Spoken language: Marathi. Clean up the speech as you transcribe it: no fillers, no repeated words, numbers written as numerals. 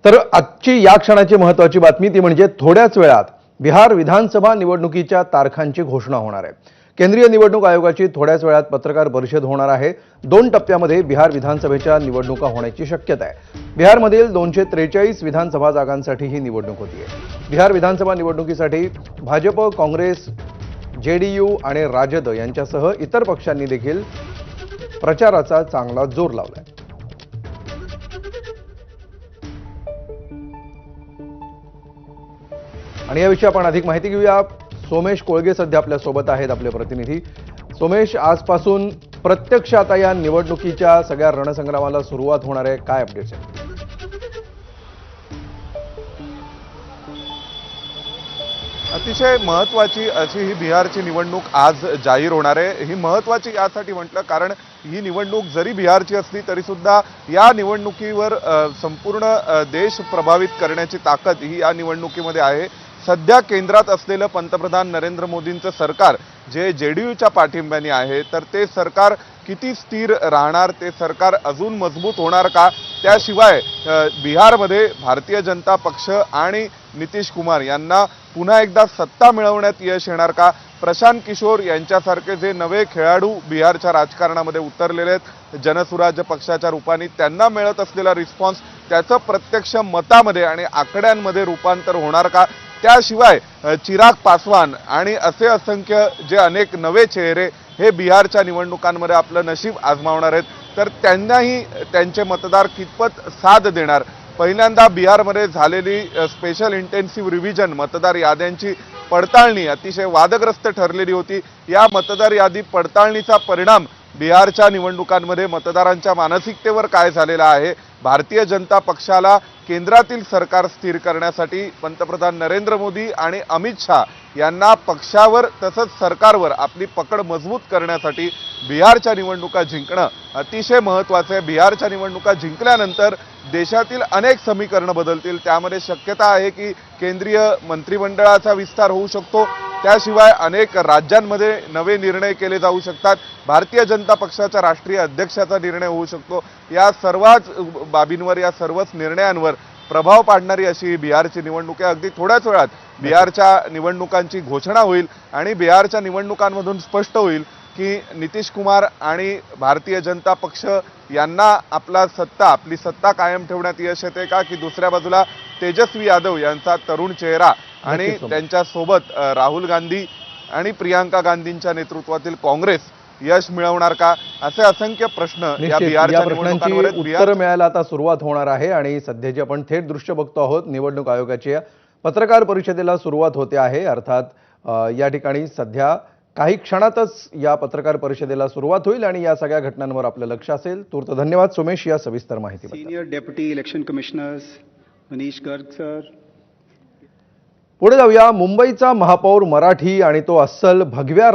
तर आजची या क्षणाची महत्त्वाची बातमी ती म्हणजे थोड्याच वेळात बिहार विधानसभा निवडणुकीच्या तारखांची घोषणा होणार आहे। केंद्रीय निवडणूक आयोगाची थोड्याच वेळात पत्रकार परिषद होणार आहे। 2 टप्प्यामध्ये बिहार विधानसभेच्या निवडणुका होण्याची शक्यता आहे। बिहारमधील 243 विधानसभा जागांसाठी ही निवडणूक होती आहे। बिहार विधानसभा निवडणुकीसाठी भाजप, काँग्रेस, जेडीयू आणि राजद यांच्यासह इतर पक्षांनी देखील प्रचाराचा चांगला जोर लावलाय। आणि याविषयी आपण अधिक माहिती घेऊया। सोमेश कोळगे सध्या आपल्या सोबत आहेत, आपले प्रतिनिधी। सोमेश, आजपासून प्रत्यक्ष आता या निवडणुकीच्या सगळ्या रणसंग्रामाला सुरुवात होणार आहे, काय अपडेट्स आहेत? अतिशय महत्त्वाची अशी ही बिहारची निवडणूक आज जाहीर होणार आहे। ही महत्त्वाची यासाठी म्हटलं कारण ही निवडणूक जरी बिहारची असली तरी सुद्धा या निवडणुकीवर संपूर्ण देश प्रभावित करण्याची ताकद ही या निवडणुकीमध्ये आहे। सध्या केंद्रात असलेलं पंतप्रधान नरेंद्र मोदींचं सरकार जे जेडीयूच्या पाठिंब्याने आहे, तर ते सरकार किती स्थिर राहणार, ते सरकार अजून मजबूत होणार का, त्याशिवाय बिहारमध्ये भारतीय जनता पक्ष आणि नितीश कुमार यांना पुन्हा एकदा सत्ता मिळवण्यात यश येणार का, प्रशांत किशोर यांच्यासारखे जे नवे खेळाडू बिहारच्या राजकारणामध्ये उतरलेले आहेत जनसुराज्य पक्षाच्या रूपाने, त्यांना मिळत असलेला रिस्पॉन्स त्याचं प्रत्यक्ष मतामध्ये आणि आकड्यांमध्ये रूपांतर होणार का, त्याशिवाय चिराग पासवान आणि असे असंख्य जे अनेक नवे चेहरे हे बिहारच्या निवडणुकांमध्ये आपलं नशीब आजमावणार आहेत, तर त्यांनाही त्यांचे मतदार कितपत साथ देणार। पहिल्यांदा बिहारमध्ये झालेली स्पेशल इंटेन्सिव्ह रिव्हिजन मतदार याद्यांची पडताळणी अतिशय वादग्रस्त ठरलेली होती। या मतदार यादी पडताळणीचा परिणाम बिहारच्या निवडणुकांमध्ये मतदारांच्या मानसिकतेवर काय झालेला आहे, भारतीय जनता पक्षाला केंद्रातील सरकार स्थिर करण्यासाठी पंतप्रधान नरेंद्र मोदी आणि अमित शाह यांना पक्षावर तसंच सरकारवर आपली पकड मजबूत करण्यासाठी बिहारच्या निवडणुका जिंकणं अतिशय महत्त्वाचं आहे। बिहारच्या निवडणुका जिंकल्यानंतर देशातील अनेक समीकरणं बदलतील। त्यामध्ये शक्यता आहे की केंद्रीय मंत्रिमंडळाचा विस्तार होऊ शकतो, त्याशिवाय अनेक राज्यांमध्ये नवे निर्णय केले जाऊ शकतात, भारतीय जनता पक्षाच्या राष्ट्रीय अध्यक्षाचा निर्णय होऊ शकतो। या सर्वच बाबींवर, या सर्वच निर्णयांवर प्रभाव पाडणारी अशी बिहारची निवडणूक आहे। अगदी थोड्याच वेळात बिहारच्या निवडणुकांची घोषणा होईल आणि बिहारच्या निवडणुकांमधून स्पष्ट होईल की नितीश कुमार आणि भारतीय जनता पक्ष यांना आपली सत्ता कायम ठेवण्यात यश येते का, की दुसऱ्या बाजूला तेजस्वी यादव यांचा तरुण चेहरा आणि त्यांच्यासोबत राहुल गांधी आणि प्रियांका गांधींच्या नेतृत्वातील काँग्रेस यश मिळवणार का, असे असंख्य प्रश्न या बिहारच्या निवडणुकांवर उत्तर मिळायला आता सुरुवात होणार आहे। आणि सध्याची आपण थेट दृश्य बघतो आहोत, निवडणूक आयोगाची पत्रकार परिषदेला सुरुवात होते आहे। अर्थात या ठिकाणी सध्या काही क्षणातच या पत्रकार परिषदेला सुरुवात होईल आणि या सगळ्या घटनांवर आपलं लक्ष असेल। तूर्त धन्यवाद सोमेश या सविस्तर माहितीबद्दल। Senior deputy election commissioners Manish Garg sir. पुढे जाऊया। मुंबईचा महापौर मराठी आणि तो अस्सल भगव्या